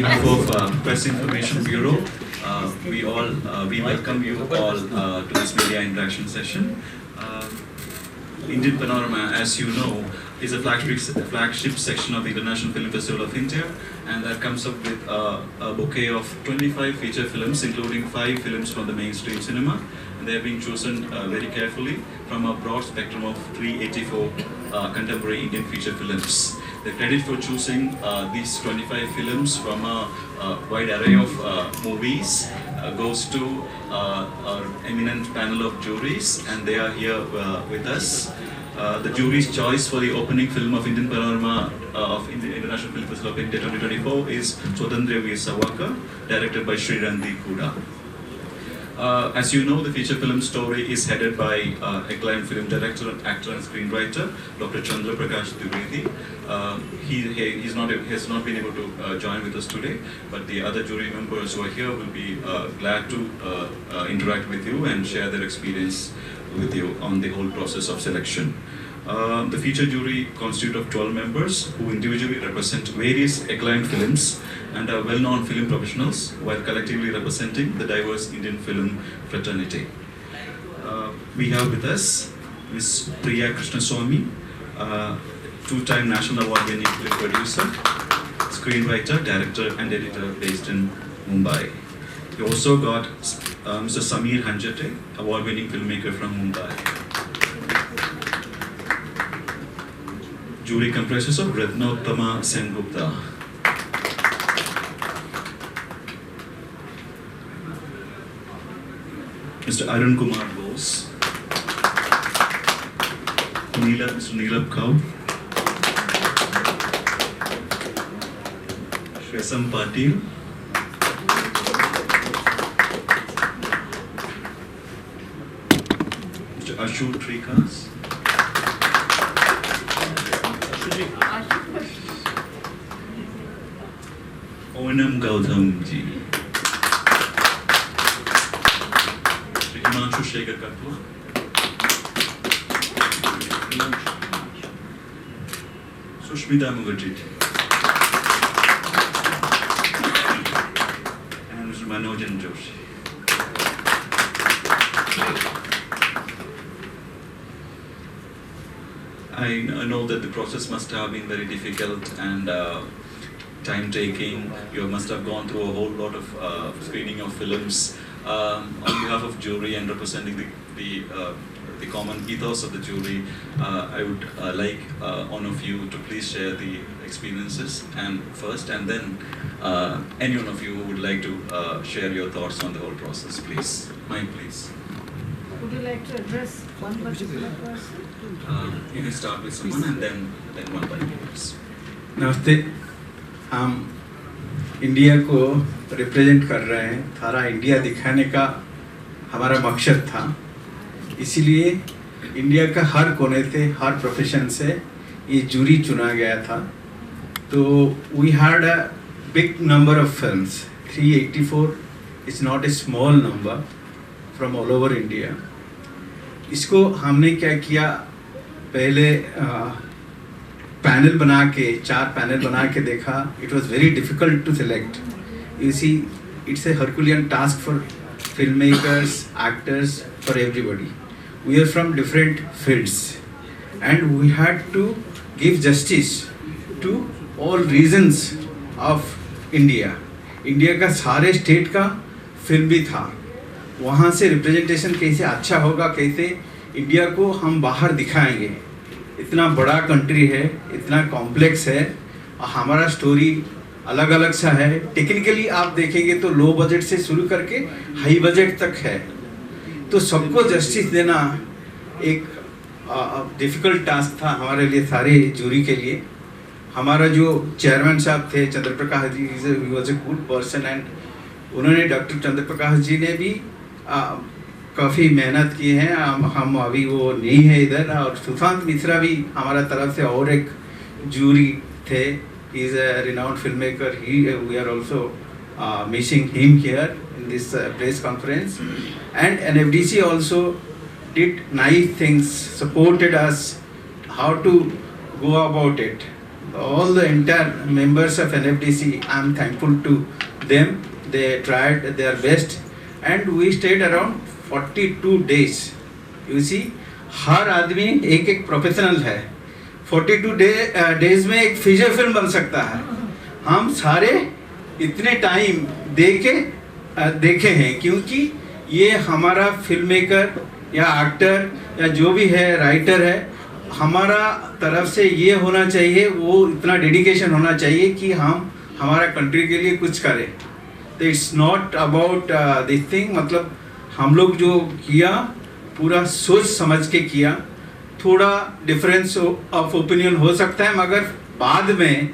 behalf of Press Information Bureau, we welcome you all to this media interaction session. Indian Panorama, as you know, is a flagship section of the International Film Festival of India, and that comes up with a bouquet of 25 feature films, including 5 films from the mainstream cinema. And they have been chosen very carefully from a broad spectrum of 384 contemporary Indian feature films. The credit for choosing these 25 films from a wide array of movies goes to our eminent panel of juries, and they are here with us. The jury's choice for the opening film of Indian Panorama of the International Film Festival of India 2024 is Swatantriya Veer Savarkar, directed by Sri Randeep Hooda. As you know, the feature film story is headed by acclaimed film director, actor and screenwriter Dr. Chandra Prakash Dwivedi. He has not been able to join with us today, but the other jury members who are here will be glad to interact with you and share their experience with you on the whole process of selection. The feature jury constitutes of 12 members who individually represent various acclaimed films and are well-known film professionals while collectively representing the diverse Indian film fraternity. We have with us Ms. Priya Krishnaswamy, two-time National Award-winning film producer, screenwriter, director and editor based in Mumbai. We also got Mr. Samir Hanjate, award-winning filmmaker from Mumbai. Jury comprises of Ratnottama Sengupta, Mr. Arun Kumar Bose, Mr. Neelab Kaur, Shresam Patil, Mr. Ashu Trikas, Onam Gautam ji, Himanshu Shekhar Katwa, Sushmita Mukherjee, and Mr. Manojan Joshi. I know that the process must have been very difficult and time-taking. You must have gone through a whole lot of screening of films. On behalf of jury and representing the common ethos of the jury, I would like one of you to please share the experiences and then any one of you who would like to share your thoughts on the whole process, please. Mike, please. Would you like to address one particular person? You can start with someone and then one by one. नमस्ते. हम India को represent कर रहे हैं. सारा India दिखाने का हमारा मकसद था. इसीलिए इंडिया का हर कोने से, हर प्रोफेशन से ये जूरी चुना गया था. तो we had a big number of films. 384 is not a small number from all over India. इसको हमने क्या किया, पहले पैनल बना के, 4 पैनल बना के देखा. It was very difficult to select. You see, it's a herculean task for film makers, actors, for everybody. We are from different fields and we had to give justice to all regions of India. India का सारे state का film भी था. वहाँ से representation कैसे अच्छा होगा, कैसे इंडिया को हम बाहर दिखाएंगे. इतना बड़ा कंट्री है, इतना कॉम्प्लेक्स है, हमारा स्टोरी अलग अलग सा है. टेक्निकली आप देखेंगे तो लो बजट से शुरू करके हाई बजट तक है. तो सबको जस्टिस देना एक डिफ़िकल्ट टास्क था हमारे लिए, सारे जूरी के लिए. हमारा जो चेयरमैन साहब थे Chandra Prakash ji, he was a good person and उन्होंने, डॉक्टर चंद्र प्रकाश जी ने भी काफ़ी मेहनत की है. हम अभी वो नहीं है इधर. और सुशांत मिश्रा भी हमारा तरफ से और एक जूरी थे. He is a renowned film maker. We are also missing him here in this press conference. And NFDC also did nice things, supported us how to go about it. all the entire members of NFDC, I am thankful to them. They tried their best and we stayed around 42 days. You see, हर आदमी एक एक professional है. 42 days में एक feature film बन सकता है. हम सारे इतने टाइम देखे हैं क्योंकि ये हमारा फिल्म मेकर या एक्टर या जो भी है, राइटर है, हमारा तरफ से ये होना चाहिए, वो इतना डेडिकेशन होना चाहिए कि हम हमारा कंट्री के लिए कुछ करें. तो it's not about this thing, मतलब हम लोग जो किया पूरा सोच समझ के किया. थोड़ा डिफरेंस ऑफ ओपिनियन हो सकता है मगर बाद में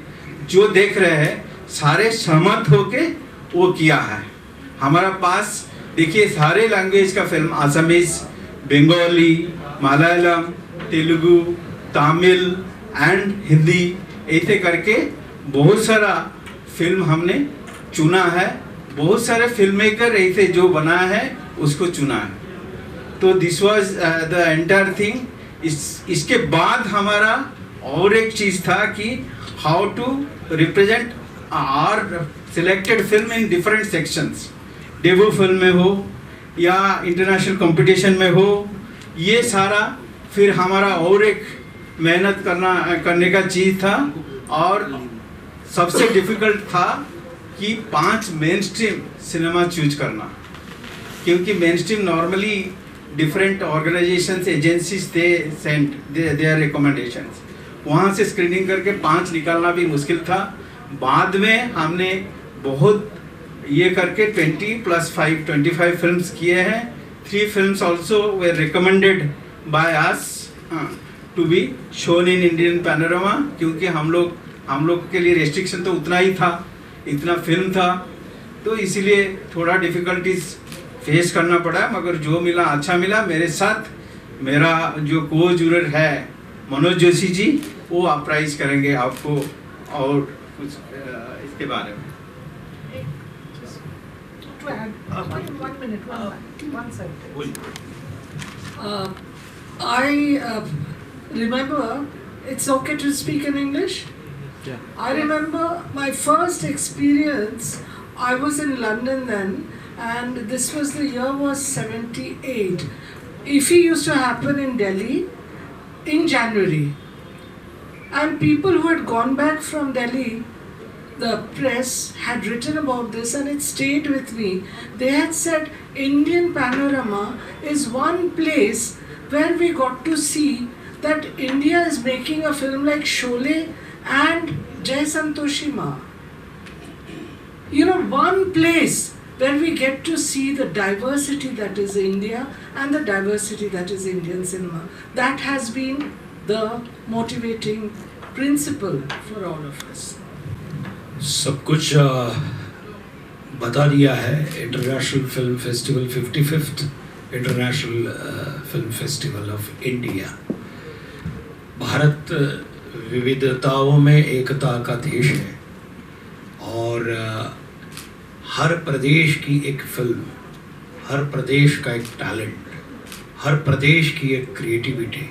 जो देख रहे हैं सारे सहमत होके वो किया है. हमारा पास देखिए सारे लैंग्वेज का film, Assamese, Bengali, Malayalam, Telugu, Tamil and Hindi, ऐसे करके बहुत सारा फिल्म हमने चुना है. बहुत सारे फिल्म मेकर ऐसे जो बना है उसको चुना है. तो this was the entire thing. इसके बाद हमारा और एक चीज़ था कि how to represent our selected film in different sections. Debut film में हो या इंटरनेशनल कंपटीशन में हो, ये सारा फिर हमारा और एक मेहनत करने का चीज़ था. और सबसे डिफ़िकल्ट था कि 5 मेन स्ट्रीम सिनेमा चूज करना, क्योंकि main stream normally different organisations, agencies they send their recommendations. वहाँ से स्क्रीनिंग करके 5 निकालना भी मुश्किल था. बाद में हमने बहुत ये करके 20 + 5 25 फिल्म्स किए हैं. 3 films also we recommended by us to be shown in Indian panorama, क्योंकि हम लोग के लिए रेस्ट्रिक्शन तो उतना ही था, इतना फिल्म था. तो इसीलिए थोड़ा डिफ़िकल्टीज फेस करना पड़ा, मगर जो मिला अच्छा मिला. मेरे साथ मेरा जो को जूरर है मनोज जोशी जी, वो अप्राइज करेंगे आपको और कुछ इसके बारे में. To add, 1 minute, one second. I remember, it's okay to speak in English? Yeah. I remember my first experience, I was in London then, and this was the year was 78. IFFI used to happen in Delhi in January. And people who had gone back from Delhi, the press had written about this and it stayed with me. They had said Indian Panorama is one place where we got to see that India is making a film like Sholay and Jai Santoshi Ma. You know, one place where we get to see the diversity that is India and the diversity that is Indian cinema. That has been the motivating principle for all of us. सब कुछ बता दिया है. International film festival, 55th international film festival of India. Bharat विविधताओं में एकता का देश है और हर प्रदेश की एक फिल्म, हर प्रदेश का एक टैलेंट, हर प्रदेश की एक क्रिएटिविटी,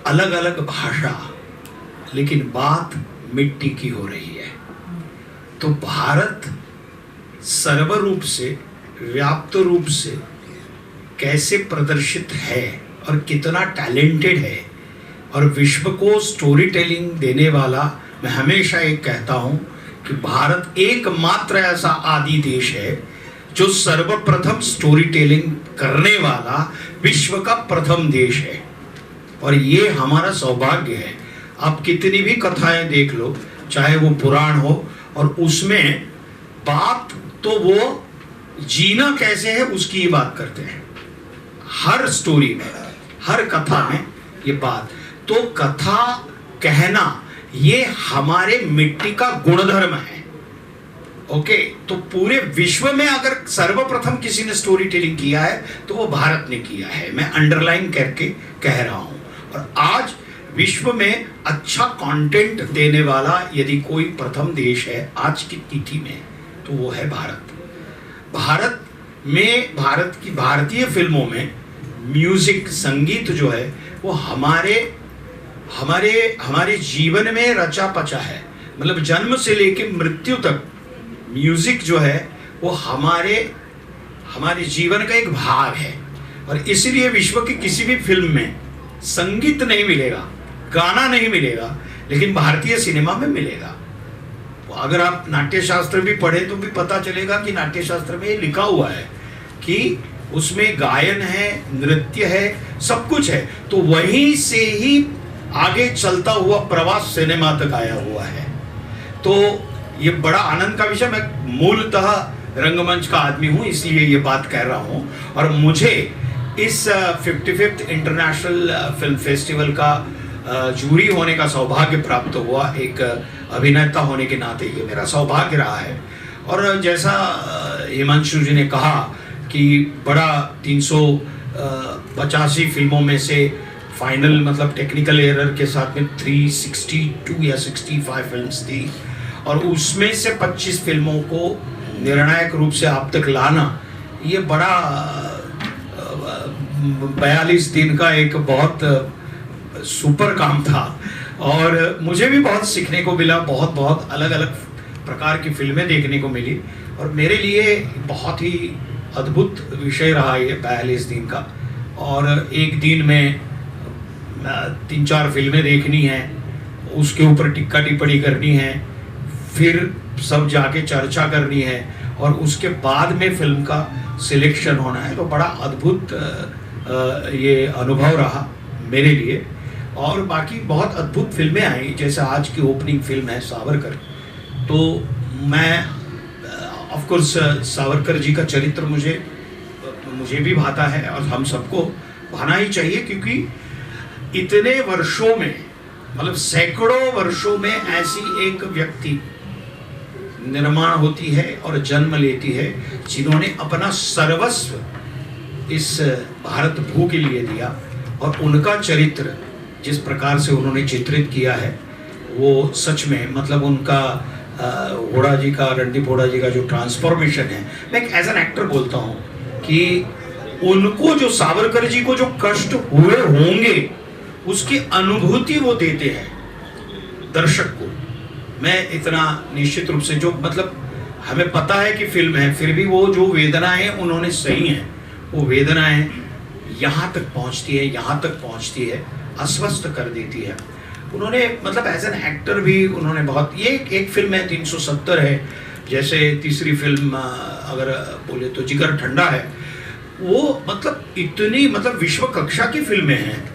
अलग अलग भाषा, लेकिन बात मिट्टी की हो रही है. तो भारत सर्वरूप से, व्याप्त रूप से कैसे प्रदर्शित है और कितना टैलेंटेड है और विश्व को स्टोरी टेलिंग देने वाला. मैं हमेशा एक कहता हूँ कि भारत एकमात्र ऐसा आदि देश है जो सर्वप्रथम स्टोरी टेलिंग करने वाला विश्व का प्रथम देश है. और ये हमारा सौभाग्य है. आप कितनी भी कथाएं देख लो, चाहे वो पुराण हो, और उसमें बात तो वो जीना कैसे है उसकी ही बात करते हैं. हर स्टोरी में, हर कथा में ये बात. तो कथा कहना ये हमारे मिट्टी का गुणधर्म है. ओके, तो पूरे विश्व में अगर सर्वप्रथम किसी ने स्टोरी टेलिंग किया है तो वो भारत ने किया है. मैं अंडरलाइन करके कह रहा हूं. और आज विश्व में अच्छा कंटेंट देने वाला यदि कोई प्रथम देश है आज की तिथि में तो वो है भारत. भारत में, भारत की भारतीय फिल्मों में म्यूजिक, संगीत जो है वो हमारे जीवन में रचा पचा है, मतलब जन्म से लेके मृत्यु तक म्यूजिक जो है वो हमारे जीवन का एक भाग है। और इसलिए विश्व की किसी भी फिल्म में संगीत नहीं मिलेगा, गाना नहीं मिलेगा, लेकिन भारतीय सिनेमा में मिलेगा। अगर आप नाट्य शास्त्र भी पढ़े तो भी पता चलेगा कि नाट्य शास्त्र में ये लिखा हुआ है कि उसमें गायन है, नृत्य है, सब कुछ है। तो वहीं से ही आगे चलता हुआ प्रवास सिनेमा तक आया हुआ है। तो ये बड़ा आनंद का विषय। मैं मूलतः रंगमंच का आदमी हूँ, इसलिए ये बात कह रहा हूँ। और मुझे इस 55th इंटरनेशनल फिल्म फेस्टिवल का जूरी होने का सौभाग्य प्राप्त हुआ। एक अभिनेता होने के नाते ये मेरा सौभाग्य रहा है। और जैसा हिमांशु जी ने कहा कि बड़ा 385 फिल्मों में से फाइनल मतलब टेक्निकल एरर के साथ में 362 या 65 फिल्म्स थी, और उसमें से 25 फिल्मों को निर्णायक रूप से आप तक लाना, ये बड़ा 42 दिन का एक बहुत सुपर काम था। और मुझे भी बहुत सीखने को मिला, बहुत अलग अलग प्रकार की फिल्में देखने को मिली। और मेरे लिए बहुत ही अद्भुत विषय रहा ये 42 दिन का। और एक दिन में 3-4 फिल्में देखनी है, उसके ऊपर टिक्का टिप्पणी करनी है, फिर सब जाके चर्चा करनी है, और उसके बाद में फिल्म का सिलेक्शन होना है। तो बड़ा अद्भुत ये अनुभव रहा मेरे लिए। और बाकी बहुत अद्भुत फिल्में आई, जैसे आज की ओपनिंग फिल्म है सावरकर। तो मैं ऑफ कोर्स सावरकर जी का चरित्र मुझे भी भाता है, और हम सबको भाना ही चाहिए, क्योंकि इतने वर्षों में, मतलब सैकड़ों वर्षों में ऐसी एक व्यक्ति निर्माण होती है और जन्म लेती है जिन्होंने अपना सर्वस्व इस भारत भू के लिए दिया। और उनका चरित्र जिस प्रकार से उन्होंने चित्रित किया है, वो सच में मतलब उनका हुडा जी का, रणदीप हुडा जी का जो ट्रांसफॉर्मेशन है, मैं एज एन एक्टर बोलता हूँ कि उनको जो सावरकर जी को जो कष्ट हुए होंगे उसकी अनुभूति वो देते हैं दर्शक को। मैं इतना निश्चित रूप से, जो मतलब हमें पता है कि फिल्म है, फिर भी वो जो वेदनाएं उन्होंने सही हैं, वो वेदनाएं यहाँ तक पहुँचती है, अस्वस्थ कर देती है। उन्होंने मतलब एज एन एक्टर भी उन्होंने बहुत, ये एक फिल्म है 370 है, जैसे तीसरी फिल्म अगर बोले तो जिगर ठंडा है, वो मतलब इतनी मतलब विश्व कक्षा की फिल्में हैं,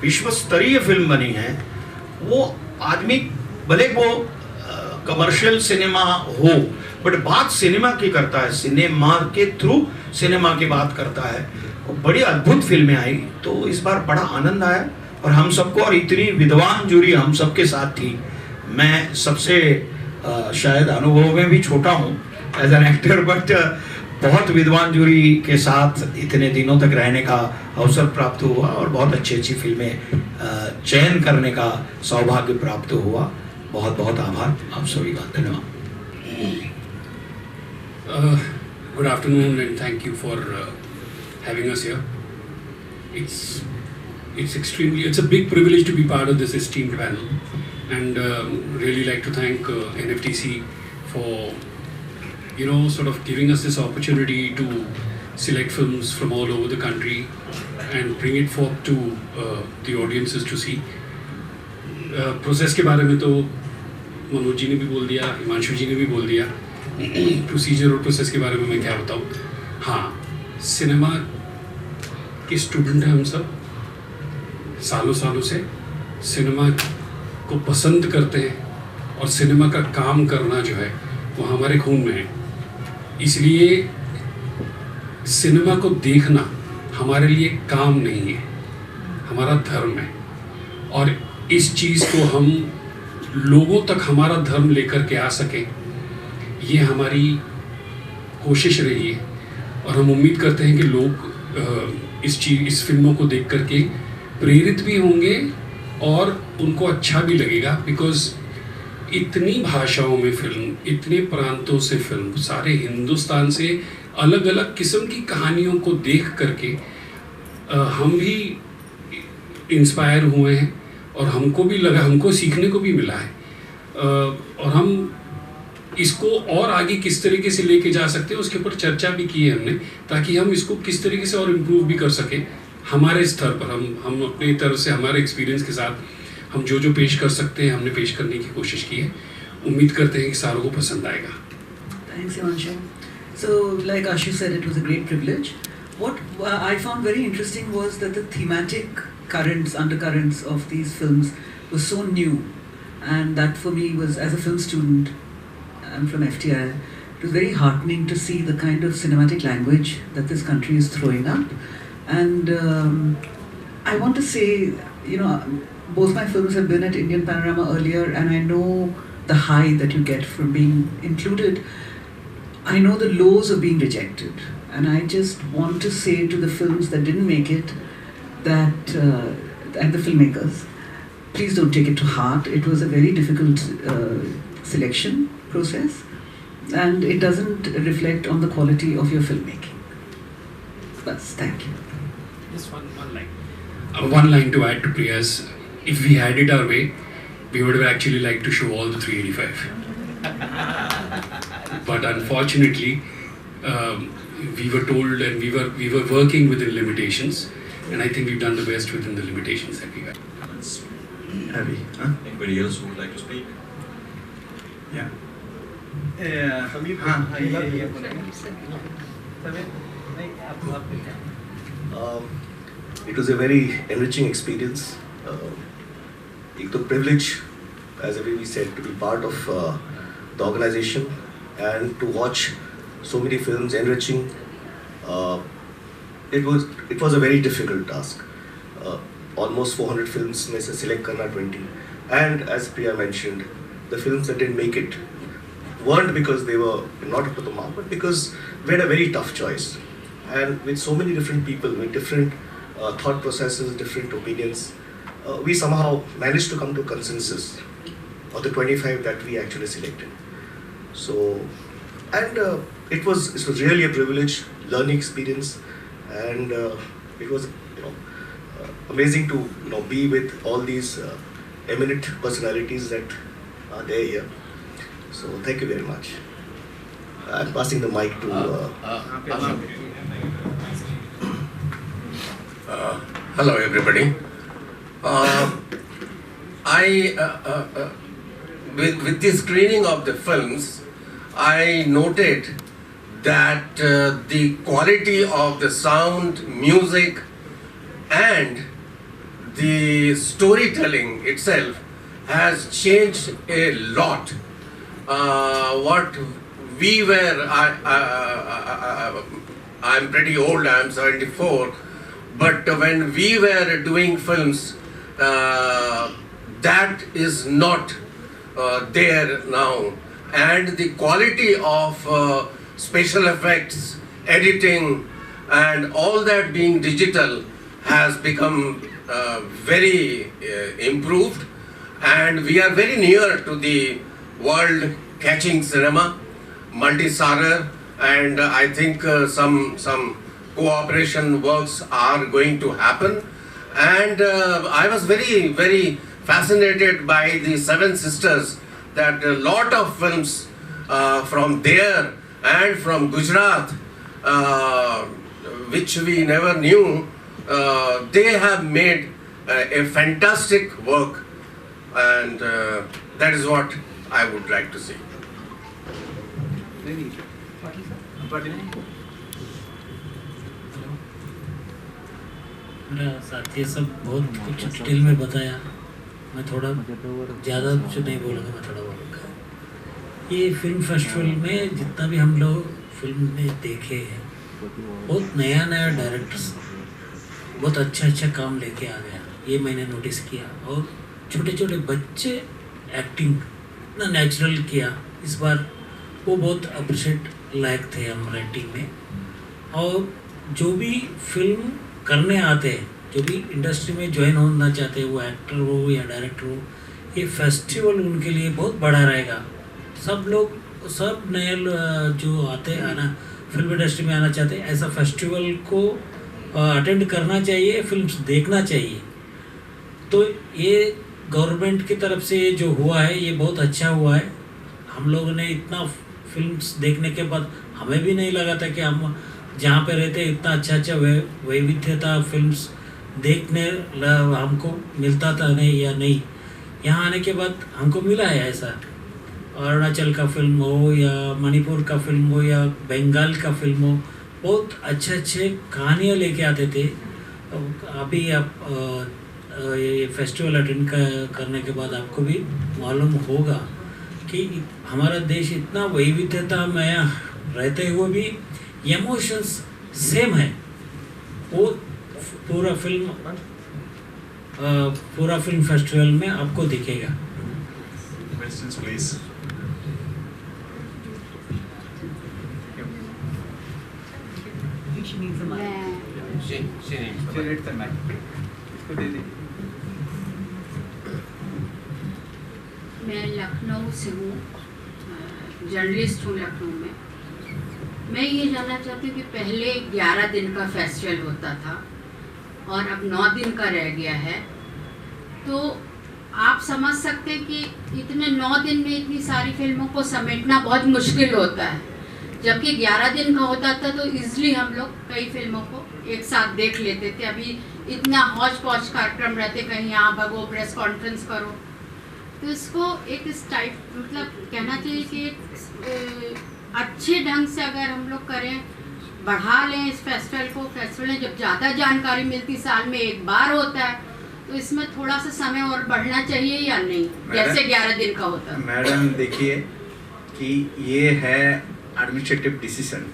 विश्व स्तरीय फिल्म बनी है। वो आदमी भले वो कमर्शियल सिनेमा हो, बट बात सिनेमा की करता है, सिनेमा के थ्रू सिनेमा की बात करता है। बड़ी अद्भुत फिल्में आई। तो इस बार बड़ा आनंद आया और हम सबको, और इतनी विद्वान जूरी हम सबके साथ थी। मैं सबसे शायद अनुभव में भी छोटा हूँ एज एन एक्टर, बट बहुत विद्वान जूरी के साथ इतने दिनों तक रहने का अवसर प्राप्त हुआ और बहुत अच्छी फिल्में चयन करने का सौभाग्य प्राप्त हुआ। बहुत बहुत आभार आप सभी का, धन्यवाद। Good afternoon and thank you for having us here. It's a big privilege to be part of this esteemed panel, and really like to thank NFTC for sort of giving us this opportunity to select films from all over the country and bring it forth to the audiences to see. Process के बारे में तो मनोज जी ने भी बोल दिया, हिमांशु जी ने भी बोल दिया। प्रोसीजर और प्रोसेस के बारे में मैं क्या बताऊँ। हाँ, सिनेमा के स्टूडेंट हैं हम सब, सालों से सिनेमा को पसंद करते हैं, और सिनेमा का काम करना जो है वो हमारे खून में है। इसलिए सिनेमा को देखना हमारे लिए काम नहीं है, हमारा धर्म है। और इस चीज़ को हम लोगों तक हमारा धर्म लेकर के आ सके, ये हमारी कोशिश रही है। और हम उम्मीद करते हैं कि लोग इस फिल्मों को देख करके प्रेरित भी होंगे और उनको अच्छा भी लगेगा, बिकॉज इतनी भाषाओं में फिल्म, इतने प्रांतों से फिल्म, सारे हिंदुस्तान से अलग अलग किस्म की कहानियों को देख करके हम भी इंस्पायर हुए हैं और हमको भी लगा, हमको सीखने को भी मिला है। और हम इसको और आगे किस तरीके से लेके जा सकते हैं उसके ऊपर चर्चा भी की है हमने, ताकि हम इसको किस तरीके से और इम्प्रूव भी कर सकें हमारे स्तर पर। हम अपनी तरफ से हमारे एक्सपीरियंस के साथ हम जो जो पेश कर सकते हैं हमने पेश करने की कोशिश की है। उम्मीद करते हैं कि सारों को पसंद आएगा। Thanks, Himanshu. So, like Ashu said, it was a great privilege. What I found very interesting was that the thematic undercurrents of these films were so new, and that for me was, as a film student, I'm from FTI, it was very heartening to see the kind of cinematic language that this country is throwing up. And I want to say, both my films have been at Indian Panorama earlier, and I know the high that you get from being included. I know the lows of being rejected, and I just want to say to the films that didn't make it, that and the filmmakers, please don't take it to heart. It was a very difficult selection process, and it doesn't reflect on the quality of your filmmaking. Bas, thank you. Just one line. One line to add to Priya's. If we had it our way, we would have actually liked to show all the 385. But unfortunately, we were told and we were working within limitations, and I think we've done the best within the limitations that we had. Abhi, huh? Anybody else who would like to speak? Yeah. It was a very enriching experience. It was a privilege, as we said, to be part of the organization and to watch so many films enriching. It was a very difficult task. Almost 400 films में से select करना 20. And as Priya mentioned, the films that didn't make it weren't because they were not up to the mark, but because we had a very tough choice. And with so many different people, with different thought processes, different opinions, we somehow managed to come to a consensus of the 25 that we actually selected. So, and it was really a privilege, learning experience, and it was amazing to be with all these eminent personalities that are there here. So thank you very much. I'm passing the mic to hello everybody. With the screening of the films, I noted that the quality of the sound, music, and the storytelling itself has changed a lot. What we were, I'm pretty old, I'm 74, but when we were doing films, that is not there now. And the quality of special effects, editing, and all that being digital has become very improved, and we are very near to the world catching cinema, multi-starrer, and I think some cooperation works are going to happen. And I was very, very fascinated by the Seven Sisters, that a lot of films from there and from Gujarat, which we never knew, they have made a fantastic work, and that is what I would like to see. मेरा साथी सब बहुत कुछ detail में बताया, मैं थोड़ा ज़्यादा कुछ नहीं बोलूँगा, मैं थोड़ा बोलूँगा। ये फिल्म फेस्टिवल में जितना भी हम लोग फिल्म में देखे हैं, बहुत नया नया डायरेक्टर्स बहुत अच्छा काम लेके आ गया, ये मैंने नोटिस किया। और छोटे छोटे बच्चे एक्टिंग इतना नेचुरल किया इस बार, वो बहुत अप्रिशिएट लायक थे हमारे टीम में। और जो भी फिल्म करने आते हैं, जो भी इंडस्ट्री में ज्वाइन होना चाहते हैं, वो एक्टर हो या डायरेक्टर हो, ये फेस्टिवल उनके लिए बहुत बड़ा रहेगा। सब लोग, सब नए जो आते हैं आना फिल्म इंडस्ट्री में आना चाहते हैं, ऐसा फेस्टिवल को अटेंड करना चाहिए, फिल्म्स देखना चाहिए। तो ये गवर्नमेंट की तरफ से ये जो हुआ है ये बहुत अच्छा हुआ है। हम लोगों ने इतना फिल्म्स देखने के बाद हमें भी नहीं लगा था कि हम जहाँ पे रहते इतना अच्छा वैविध्यता फिल्म्स देखने हमको मिलता था नहीं या नहीं। यहाँ आने के बाद हमको मिला है ऐसा। अरुणाचल का फिल्म हो या मणिपुर का फिल्म हो या बंगाल का फिल्म हो, बहुत अच्छे कहानियाँ लेके आते थे। अभी आप ये फेस्टिवल अटेंड करने के बाद आपको भी मालूम होगा कि हमारा देश इतना वैविध्यता में रहते हुए भी इमोशंस सेम है। वो पूरा फिल्म फेस्टिवल में आपको दिखेगा। Questions, please. She needs a mic. मैं लखनऊ से हूँ, जर्नलिस्ट हूँ लखनऊ में। मैं ये जानना चाहती हूँ कि पहले 11 दिन का फेस्टिवल होता था और अब 9 दिन का रह गया है, तो आप समझ सकते हैं कि इतने 9 दिन में इतनी सारी फिल्मों को समेटना बहुत मुश्किल होता है। जबकि 11 दिन का होता था तो इजली हम लोग कई फिल्मों को एक साथ देख लेते थे। अभी इतना हौच पौच कार्यक्रम रहते, कहीं यहाँ भगो, प्रेस कॉन्फ्रेंस करो, तो इसको एक इस टाइप मतलब कहना चाहिए कि अच्छे ढंग से अगर हम लोग करें, बढ़ा लें इस फेस्टिवल को। फेस्टिवल में जब ज़्यादा जानकारी मिलती, साल में एक बार होता है, तो इसमें थोड़ा सा समय और बढ़ना चाहिए या नहीं, जैसे 11 दिन का होता है। मैडम देखिए कि ये है एडमिनिस्ट्रेटिव डिसीजन,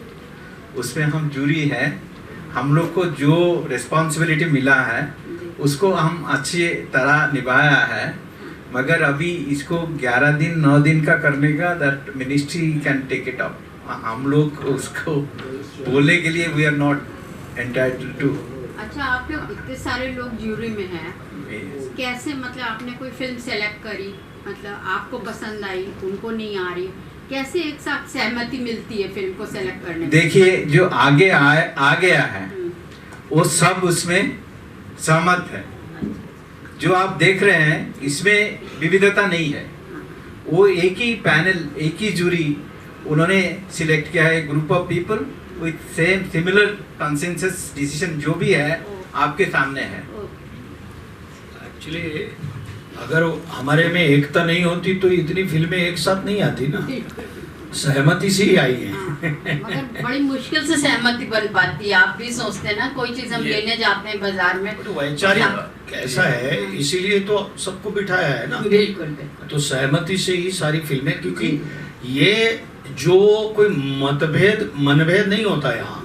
उसमें हम जूरी है, हम लोग को जो रिस्पॉन्सिबिलिटी मिला है उसको हम अच्छी तरह निभाया है। मगर अभी इसको 11 दिन 9 दिन का करने का that ministry can take it up. हम लोग उसको बोलने के लिए we are not entitled to. अच्छा, आप लोग इतने सारे लोग ज्यूरी में हैं, कैसे मतलब आपने कोई फिल्म सेलेक्ट करी, मतलब आपको पसंद आई, उनको नहीं आ रही, कैसे एक साथ सहमति मिलती है फिल्म को सेलेक्ट करने में? देखिए जो आगे आ गया है वो सब उसमें सहमत है। जो आप देख रहे हैं इसमें विविधता नहीं है, वो एक ही पैनल, एक ही जूरी उन्होंने सिलेक्ट किया है, group of people with same similar consensus decision जो भी है आपके सामने है। एक्चुअली अगर हमारे में एकता नहीं होती तो इतनी फिल्में एक साथ नहीं आती ना, सहमति से ही आई है। मगर बड़ी मुश्किल से सहमति बन पाती है। आप भी सोचते हैं ना, कोई चीज हम लेने जाते हैं बाजार में, तो वैचारिक ऐसा है, इसीलिए तो सबको बिठाया है ना। बिल्कुल। तो सहमति से ही सारी फिल्में, क्योंकि ये जो कोई मनभेद नहीं होता यहाँ,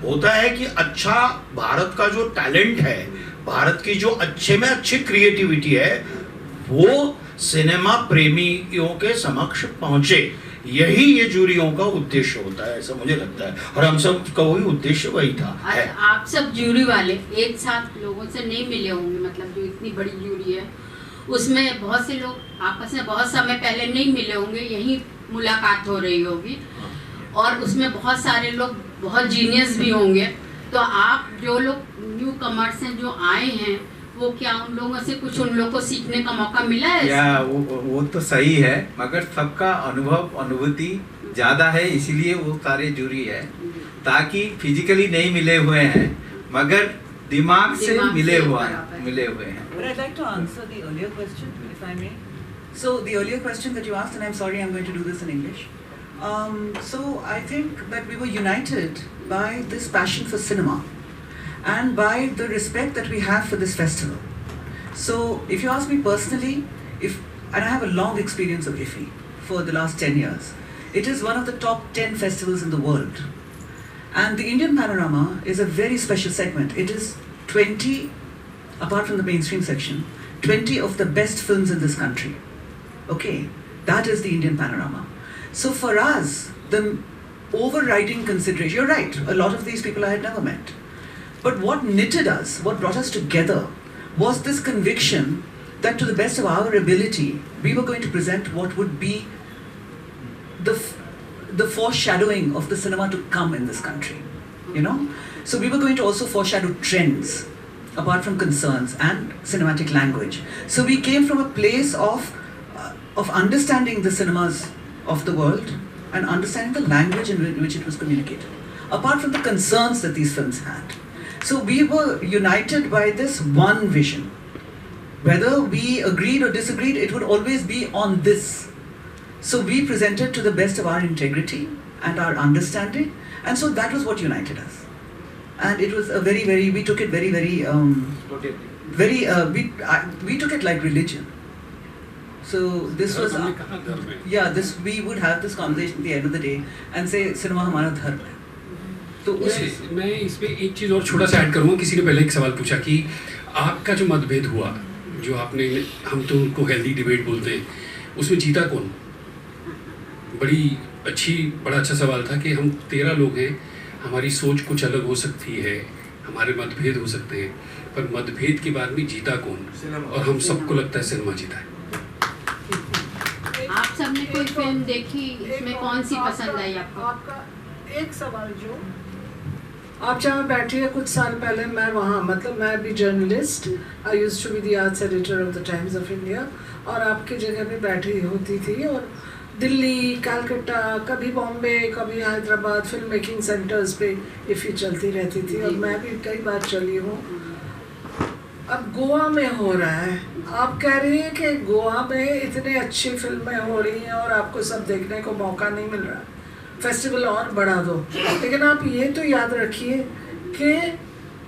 होता है कि अच्छा भारत का जो टैलेंट है, भारत की जो अच्छे में अच्छी क्रिएटिविटी है, वो सिनेमा प्रेमियों के समक्ष पहुंचे। यही ये जूरियों का उद्देश्य होता है, ऐसा मुझे लगता है, और हम सब का वही उद्देश्य वही था। आप सब जूरी वाले एक साथ लोगों से नहीं मिले होंगे, मतलब जो इतनी बड़ी जूरी है उसमें बहुत से लोग आपस में बहुत समय पहले नहीं मिले होंगे, यही मुलाकात हो रही होगी, और उसमें बहुत सारे लोग बहुत जीनियस भी होंगे। तो आप जो लोग न्यू कमर्स हैं, जो आए हैं, वो क्या उन लोगों से कुछ उन लोगों को सीखने का मौका मिला है? या वो तो सही है, मगर सबका अनुभूति ज़्यादा है, इसीलिए वो सारे जूरी है, ताकि फिजिकली नहीं मिले हुए हैं मगर दिमाग से मिले हुए हैं। But I'd like to answer the earlier question, if I may. So the earlier question that you asked, and I'm sorry, I'm going to do this in English. So I think that we were united by this passion for cinema and by the respect that we have for this festival. So if you ask me personally, and I have a long experience of IFFI for the last 10 years, it is one of the top 10 festivals in the world. And the Indian Panorama is a very special segment. It is 20, apart from the mainstream section, 20 of the best films in this country. Okay, that is the Indian Panorama. So for us, the overriding consideration, you're right, a lot of these people I had never met. But what knitted us, what brought us together, was this conviction that to the best of our ability, we were going to present what would be the foreshadowing of the cinema to come in this country, you know. So we were going to also foreshadow trends, apart from concerns and cinematic language. So we came from a place of understanding the cinemas of the world and understanding the language in which it was communicated, apart from the concerns that these films had. So we were united by this one vision. Whether we agreed or disagreed, it would always be on this. So we presented to the best of our integrity and our understanding, and so that was what united us. And it was a very, very, we took it very, very, we took it like religion. So this was, this we would have this conversation at the end of the day and say, cinema हमारा धर्म है. तो मैं इसमें एक चीज़ और छोटा सा ऐड करूँगा. किसी ने पहले एक सवाल पूछा कि आपका जो मतभेद हुआ, जो आपने, हम तो उनको हेल्दी डिबेट बोलते हैं, उसमें जीता कौन? बड़ा अच्छा सवाल था कि हम 13 लोग हैं, हमारी सोच कुछ अलग हो सकती है, हमारे मतभेद हो सकते हैं, पर मतभेद के बाद में जीता कौन? और हम सबको लगता है सिनेमा जीता है. आप सबने कोई फिल्म देखी, इसमें कौन सी पसंद आई आपको? आपका एक सवाल जो आप जहाँ बैठी है, कुछ साल पहले मैं वहाँ, मतलब मैं भी journalist, I used to be the arts editor of the Times of India, और आपकी जगह पे बैठी होती थी, और दिल्ली, कलकत्ता, कभी बॉम्बे, कभी हैदराबाद फिल्म मेकिंग सेंटर्स पे इफ़ी चलती रहती थी, और मैं भी कई बार चली हूँ. अब गोवा में हो रहा है, आप कह रही हैं कि गोवा में इतनी अच्छी फिल्में हो रही हैं और आपको सब देखने को मौका नहीं मिल रहा, फेस्टिवल और बढ़ा दो. लेकिन आप ये तो याद रखिए कि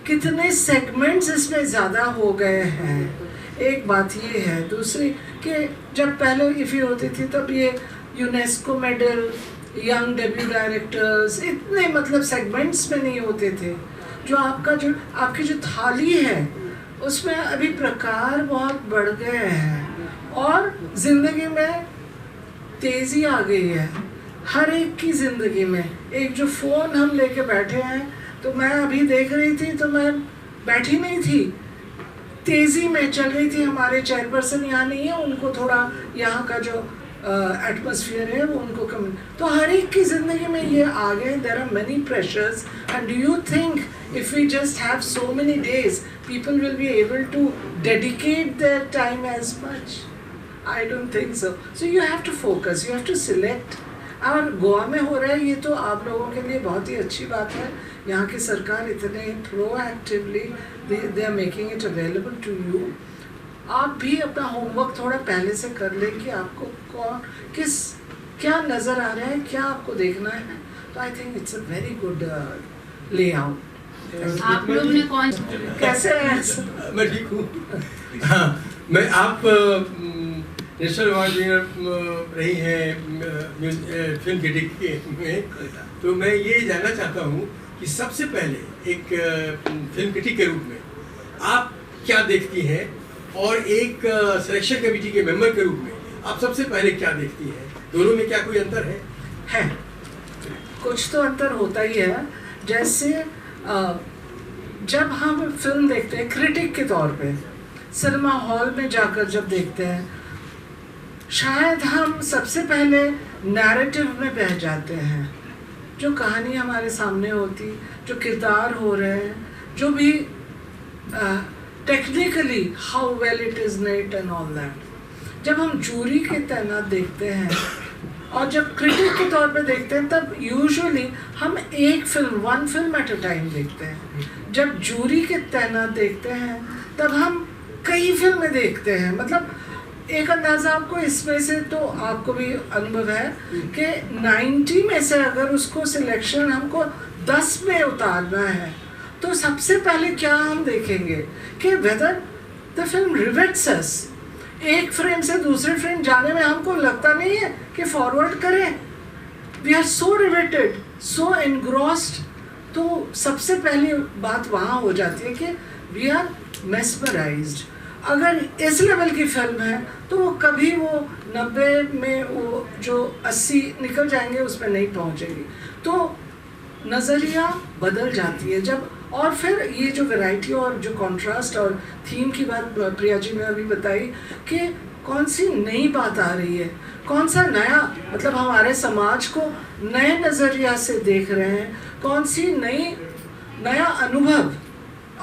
कितने सेगमेंट्स इसमें ज़्यादा हो गए हैं. एक बात ये है. दूसरी कि जब पहले इफ़ी होती थी तब ये UNESCO medal, young debut directors, इतने मतलब सेगमेंट्स में नहीं होते थे. जो आपकी जो थाली है उसमें अभी प्रकार बहुत बढ़ गए हैं, और ज़िंदगी में तेज़ी आ गई है हर एक की ज़िंदगी में. एक जो फ़ोन हम लेके बैठे हैं, तो मैं अभी देख रही थी तो मैं बैठी नहीं थी, तेज़ी में चल रही थी. हमारे चेयरपर्सन यहाँ नहीं है, उनको थोड़ा यहाँ का जो एटमॉस्फेयर है वो उनको कम. तो हर एक की ज़िंदगी में ये आ गए. There are many pressures, and do you think if we just have so many days people will be able to dedicate their time as much? I don't think so. So you have to focus, you have to select. और गोवा में हो रहा है ये तो आप लोगों के लिए बहुत ही अच्छी बात है. यहाँ की सरकार इतने proactively they are making it available to you. आप भी अपना होमवर्क थोड़ा पहले से कर लें कि आपको क्या नज़र आ रहा है, क्या आपको देखना है. तो I think it's a very good layout. आप लोग ने कौन कैसे हैं? मैं ठीक हूँ. हाँ, मैं आप नेशनल अवार्ड विनर रही हैं फिल्म क्रिटिक में, तो मैं ये जानना चाहता हूँ कि सबसे पहले एक फिल्म क्रिटिक के रूप में आप क्या देखती हैं, और एक सिलेक्शन कमेटी के मेंबर के रूप में आप सबसे पहले क्या देखती हैं? दोनों में क्या कोई अंतर है? कुछ तो अंतर होता ही है. जैसे जब हम फिल्म देखते हैं क्रिटिक के तौर पे, सिनेमा हॉल में जाकर जब देखते हैं, शायद हम सबसे पहले नैरेटिव में बह जाते हैं. जो कहानी हमारे सामने होती, जो किरदार हो रहे हैं, जो भी technically how well it is made and all that. जब हम जूरी के तैनात देखते हैं और जब क्रिटिक के तौर पे देखते हैं, तब यूजुअली हम one film at a time देखते हैं. जब जूरी के तैनात देखते हैं तब हम कई फिल्में देखते हैं. मतलब एक अंदाज़ा आपको इसमें से तो आपको भी अनुभव है कि 90 में से अगर उसको सिलेक्शन हमको 10 में उतारना है, तो सबसे पहले क्या हम देखेंगे कि वेदर द फिल्म रिवेट्स अस. एक फ्रेम से दूसरे फ्रेम जाने में हमको लगता नहीं है कि फॉरवर्ड करें. We are so riveted, so engrossed. तो सबसे पहली बात वहाँ हो जाती है कि वी आर मेस्मराइज्ड. अगर इस लेवल की फिल्म है तो वो कभी वो 90 में वो जो 80 निकल जाएंगे उसमें नहीं पहुँचेगी. तो नज़रिया बदल जाती है जब. और फिर ये जो वैरायटी और जो कंट्रास्ट और थीम की बात प्रिया जी ने अभी बताई कि कौन सी नई बात आ रही है, कौन सा नया, मतलब हमारे समाज को नए नज़रिया से देख रहे हैं, कौन सी नया अनुभव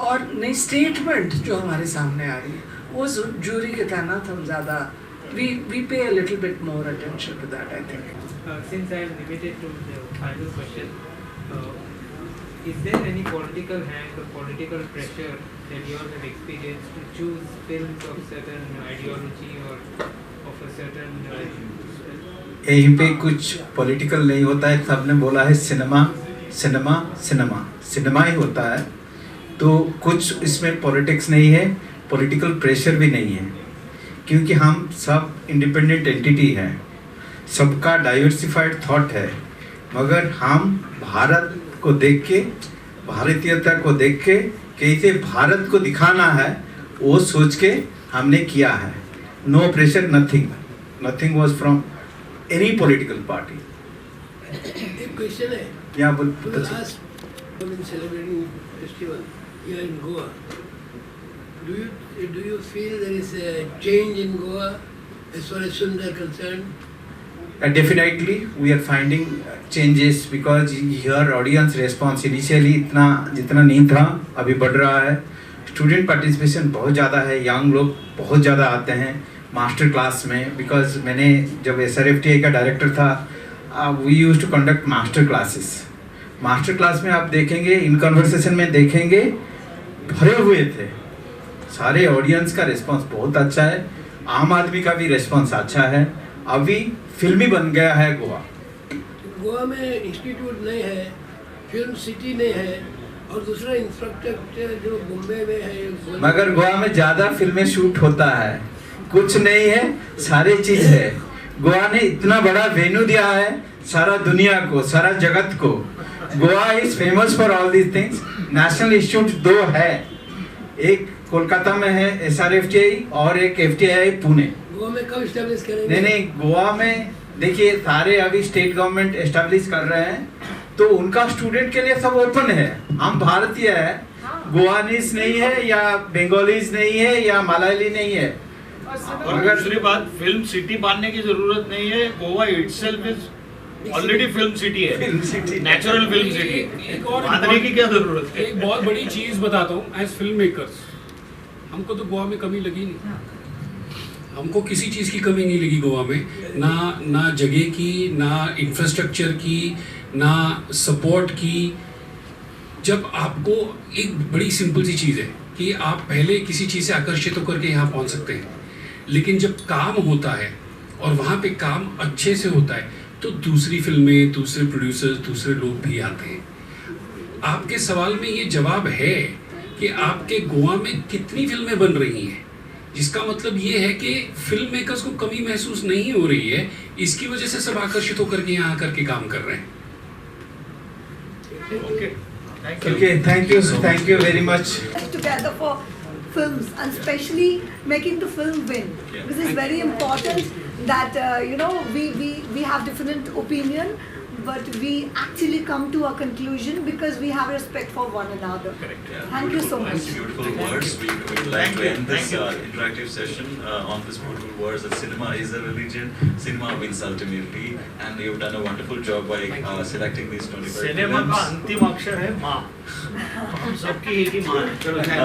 और नई स्टेटमेंट जो हमारे सामने आ रही है, वो जूरी के तहत हम ज़्यादा we pay a little bit more attention to that, I think. Since I am limited to the final question, is there any political hand or political pressure that you all have experienced to choose films of certain ideology or of a certain यहीं पे कुछ political नहीं होता है, सबने बोला है cinema cinema cinema cinema ही होता है, तो कुछ इसमें पॉलिटिक्स नहीं है, पॉलिटिकल प्रेशर भी नहीं है, क्योंकि हम सब इंडिपेंडेंट एंटिटी है, सबका डाइवर्सिफाइड थॉट है, मगर हम भारत को देख के, भारतीयता को देख के कैसे भारत को दिखाना है वो सोच के हमने किया है. No pressure, nothing was from any political party. एक क्वेश्चन है, या बोल celebrating festival here in Goa. Do you feel there is a change in Goa as far as films are concerned? Definitely we are finding changes because here audience response initially इतना जितना नहीं था अभी बढ़ रहा है. स्टूडेंट पार्टिसिपेशन बहुत ज़्यादा है, यंग लोग बहुत ज़्यादा आते हैं मास्टर क्लास में. बिकॉज मैंने जब SRFTI का डायरेक्टर था, we use to conduct master classes. Master class में आप देखेंगे, इन कन्वर्सेशन में देखेंगे भरे हुए थे. सारे ऑडियंस का रिस्पांस बहुत अच्छा है, आम आदमी का भी रिस्पांस अच्छा है. अभी फिल्मी बन गया है गोवा. गोवा में इंस्टीट्यूट नहीं है, फिल्म सिटी नहीं है, और दूसरा इंफ्रास्ट्रक्चर जो बॉम्बे में है. मगर गोवा में ज़्यादा फिल्में शूट होता है, कुछ नहीं है, सारे चीज़ है. गोवा ने इतना बड़ा वेन्यू दिया है सारा दुनिया को, सारा जगत को. Goa is famous for all these things. National institute 2 है, एक कोलकाता में है SRFTI और एक FTI पुणे. गोवा में कब एस्टैब्लिश करेंगे? नहीं, गोवा में देखिए सारे अभी स्टेट गवर्नमेंट एस्टैब्लिश कर रहे हैं, तो उनका स्टूडेंट के लिए सब ओपन है. हम भारतीय है, गोवानीज नहीं है या बंगालीज नहीं है या मलयाली नहीं है. और दूसरी बात, फिल्म सिटी मानने की जरूरत नहीं है. Goa itself is already film city है, नेचुरल फिल्म सिटी. मानने की क्या जरूरत है? एक बहुत बड़ी चीज बताता हूँ, एज फिल्म मेकर्स हमको तो गोवा में कमी लगी नहीं. हमको किसी चीज़ की कमी नहीं लगी गोवा में, ना जगह की, ना इंफ्रास्ट्रक्चर की, ना सपोर्ट की. जब आपको एक बड़ी सिंपल सी चीज़ है कि आप पहले किसी चीज़ से आकर्षित होकर के यहाँ पहुँच सकते हैं, लेकिन जब काम होता है और वहाँ पे काम अच्छे से होता है तो दूसरी फिल्में, दूसरे प्रोड्यूसर्स, दूसरे लोग भी आते हैं. आपके सवाल में ये जवाब है कि आपके गोवा में कितनी फिल्में बन रही हैं, जिसका मतलब ये है कि फिल्म मेकर्स को कमी महसूस नहीं हो रही है. इसकी वजह से सब आकर्षित होकर के यहाँ आकर के काम कर रहे हैं. Okay, thank you very much. Together for films, and especially making the film win, because it's very important that we have different opinion, but we actually come to a conclusion because we have respect for one another. Correct. Yeah. Thank you so much. Beautiful words. We would like to end this interactive session on this beautiful words that cinema is a religion. Cinema wins ultimately, and you've done a wonderful job by selecting these 25 cinema films. का अंतिम अक्षर है माँ. हम सबकी एक ही माँ है.